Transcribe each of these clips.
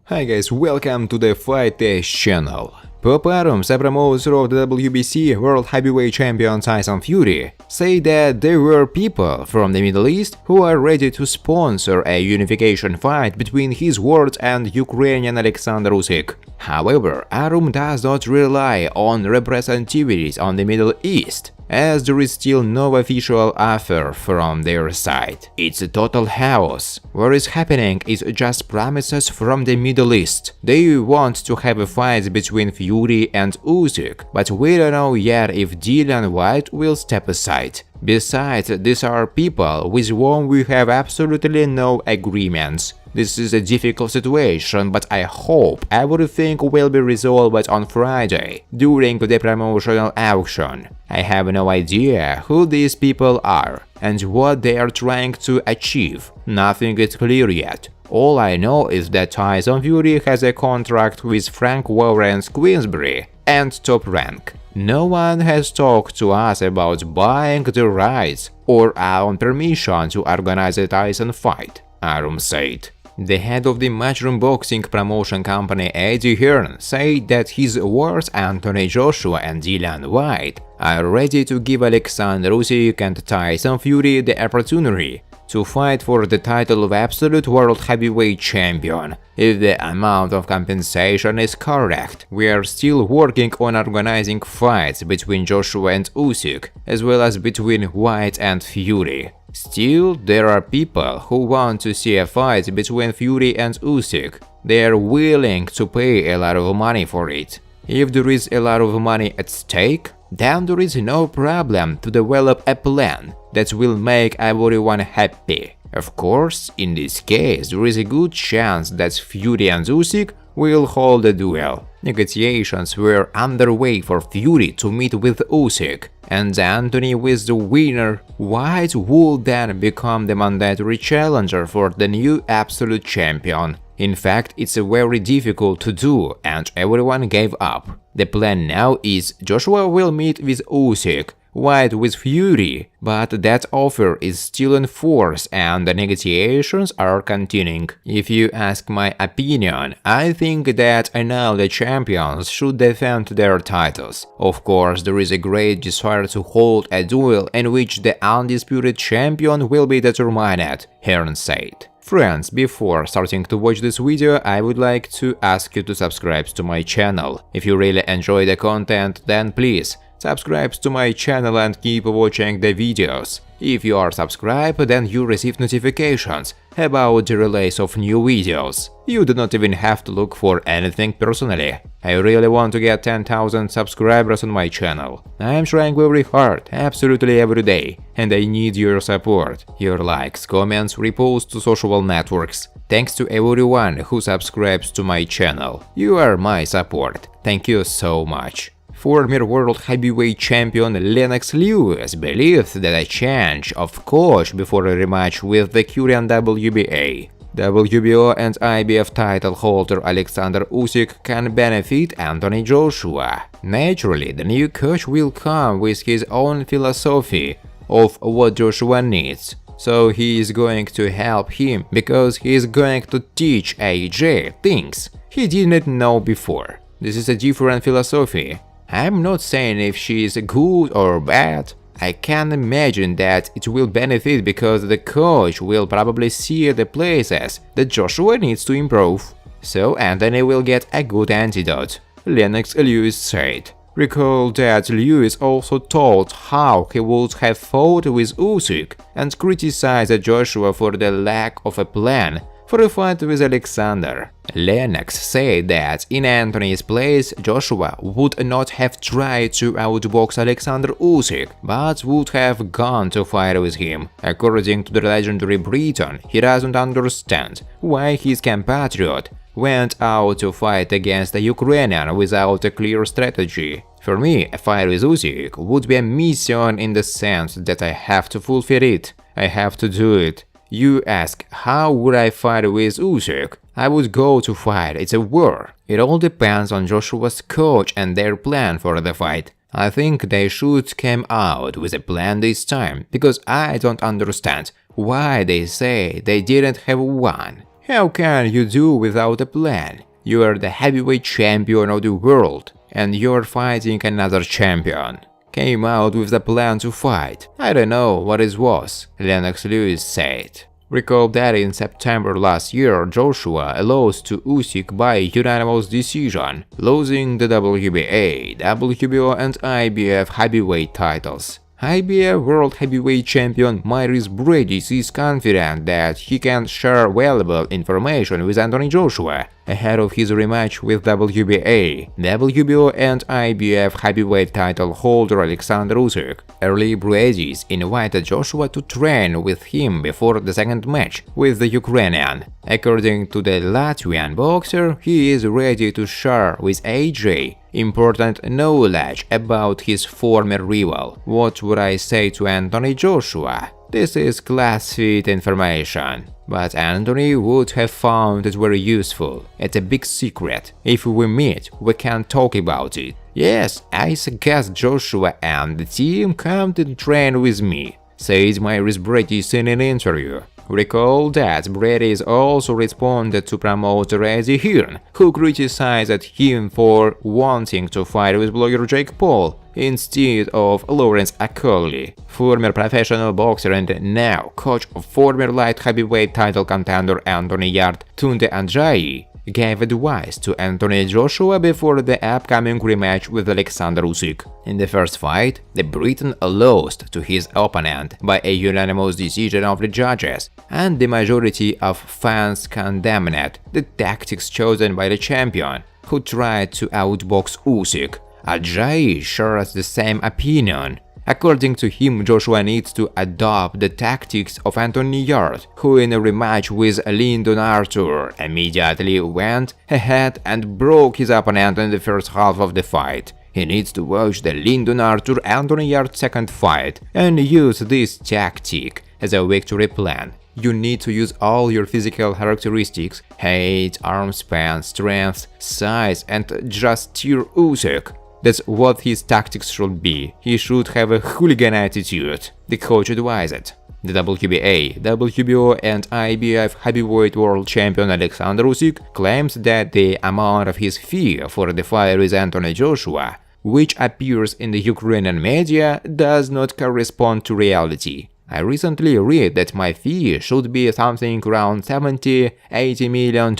Hi guys, welcome to the Fight Test channel. Pop Arum, the promoter of the WBC World Heavyweight Champion Tyson Fury, say that there were people from the Middle East who are ready to sponsor a unification fight between his world and Ukrainian Alexander Usyk. However, Arum does not rely on representatives on the Middle East, as there is still no official offer from their side. It's a total chaos. What is happening is just promises from the Middle East. They want to have a fight between Fury and Usyk, but we don't know yet if Dillian White will step aside. Besides, these are people with whom we have absolutely no agreements. This is a difficult situation, but I hope everything will be resolved on Friday, during the promotional auction. I have no idea who these people are and what they are trying to achieve. Nothing is clear yet. All I know is that Tyson Fury has a contract with Frank Warren's Queensberry and Top Rank. No one has talked to us about buying the rights or our permission to organize a Tyson fight, Arum said. The head of the Matchroom Boxing promotion company Hearn said that his words Anthony Joshua and Dillian White are ready to give Alexander Usyk and Tyson Fury the opportunity to fight for the title of absolute world heavyweight champion, if the amount of compensation is correct. We are still working on organizing fights between Joshua and Usyk, as well as between White and Fury. Still, there are people who want to see a fight between Fury and Usyk. They are willing to pay a lot of money for it. If there is a lot of money at stake, then there is no problem to develop a plan that will make everyone happy. Of course, in this case, there is a good chance that Fury and Usyk will hold a duel. Negotiations were underway for Fury to meet with Usyk, and Anthony with the winner. White would then become the mandatory challenger for the new absolute champion. In fact, it's very difficult to do, and everyone gave up. The plan now is Joshua will meet with Usyk, White with Fury, but that offer is still in force and the negotiations are continuing. If you ask my opinion, I think that now the champions should defend their titles. Of course, there is a great desire to hold a duel in which the undisputed champion will be determined, Hearn said. Friends, before starting to watch this video, I would like to ask you to subscribe to my channel. If you really enjoy the content, then please subscribe to my channel and keep watching the videos. If you are subscribed, then you receive notifications about the release of new videos. You do not even have to look for anything personally. I really want to get 10,000 subscribers on my channel. I am trying very hard, absolutely every day, and I need your support, your likes, comments, reposts to social networks. Thanks to everyone who subscribes to my channel. You are my support. Thank you so much. Former world heavyweight champion Lennox Lewis believes that a change of coach before a rematch with the current WBA, WBO and IBF title holder Alexander Usyk can benefit Anthony Joshua. Naturally, the new coach will come with his own philosophy of what Joshua needs. So he is going to help him because he is going to teach AJ things he didn't know before. This is a different philosophy. I'm not saying if she is good or bad. I can imagine that it will benefit because the coach will probably see the places that Joshua needs to improve. So Anthony will get a good antidote, Lennox Lewis said. Recall that Lewis also told how he would have fought with Usyk and criticized Joshua for the lack of a plan for a fight with Alexander. Lennox said that in Anthony's place, Joshua would not have tried to outbox Alexander Usyk, but would have gone to fight with him. According to the legendary Briton, he doesn't understand why his compatriot went out to fight against a Ukrainian without a clear strategy. For me, a fight with Usyk would be a mission in the sense that I have to fulfill it. I have to do it. You ask, how would I fight with Usyk? I would go to fight, it's a war. It all depends on Joshua's coach and their plan for the fight. I think they should come out with a plan this time, because I don't understand why they say they didn't have one. How can you do without a plan? You are the heavyweight champion of the world, and you're fighting another champion. Came out with the plan to fight. I don't know what it was, Lennox Lewis said. Recall that in September last year, Joshua lost to Usyk by unanimous decision, losing the WBA, WBO and IBF heavyweight titles. IBF World Heavyweight Champion Myris Bridges is confident that he can share valuable information with Anthony Joshua ahead of his rematch with WBA, WBO and IBF heavyweight title holder Alexander Usyk. Early Bridges invited Joshua to train with him before the second match with the Ukrainian. According to the Latvian boxer, he is ready to share with AJ important knowledge about his former rival. What would I say to Anthony Joshua? This is classified information, but Anthony would have found it very useful. It's a big secret. If we meet, we can talk about it. Yes, I suggest Joshua and the team come to train with me, said Myris Bridges in an interview. Recall that Bridges also responded to promoter Hearn, who criticized him for wanting to fight with blogger Jake Paul instead of Lawrence Okolie. Former professional boxer and now coach of former light heavyweight title contender Anthony Tunde Ajayi gave advice to Anthony Joshua before the upcoming rematch with Alexander Usyk. In the first fight, the Briton lost to his opponent by a unanimous decision of the judges, and the majority of fans condemned the tactics chosen by the champion, who tried to outbox Usyk. Ajayi shares the same opinion. According to him, Joshua needs to adopt the tactics of Anthony Yarde, who in a rematch with Lyndon Arthur immediately went ahead and broke his opponent in the first half of the fight. He needs to watch the Lyndon Arthur-Anthony Yarde second fight and use this tactic as a victory plan. You need to use all your physical characteristics, height, arm span, strength, size, and just steer Usyk. That's what his tactics should be. He should have a hooligan attitude, the coach advised. The WBA, WBO and IBF heavyweight world champion Alexander Usyk claims that the amount of his fee for the fight with Anthony Joshua, which appears in the Ukrainian media, does not correspond to reality. I recently read that my fee should be something around $70–80 million.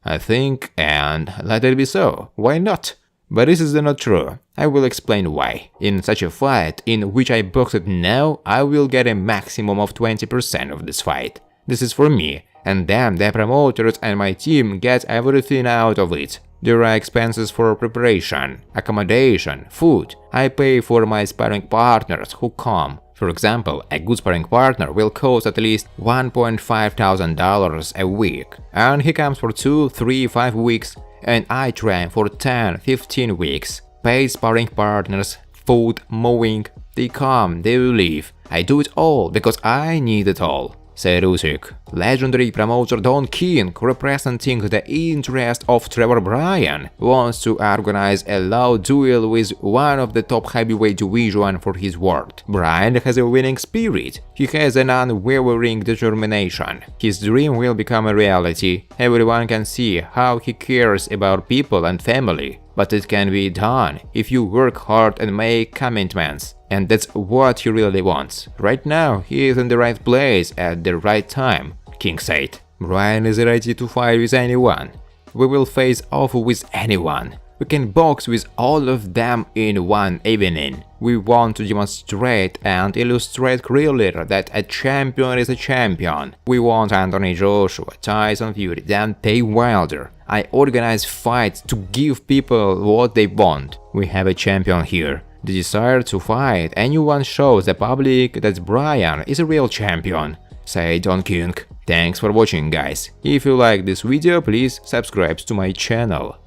I think, and let it be so, why not? But this is not true. I will explain why. In such a fight, in which I boxed now, I will get a maximum of 20% of this fight. This is for me, and then the promoters and my team get everything out of it. There are expenses for preparation, accommodation, food. I pay for my sparring partners who come. For example, a good sparring partner will cost at least $1,500 a week, and he comes for 2, 3, 5 weeks. And I train for 10–15 weeks. Paid sparring partners, food, mowing, they come, they will leave. I do it all because I need it all, said Usyk. Legendary promoter Don King, representing the interest of Trevor Bryan, wants to organize a loud duel with one of the top heavyweight division for his word. Bryan has a winning spirit. He has an unwavering determination. His dream will become a reality. Everyone can see how he cares about people and family. But it can be done if you work hard and make commitments. And that's what he really wants. Right now, he is in the right place at the right time, King said. Bryan is ready to fight with anyone. We will face off with anyone. We can box with all of them in one evening. We want to demonstrate and illustrate clearly that a champion is a champion. We want Anthony Joshua, Tyson Fury, Deontay Wilder. I organize fights to give people what they want. We have a champion here. The desire to fight anyone shows the public that Bryan is a real champion, said Don King. Thanks for watching, guys. If you like this video, please subscribe to my channel.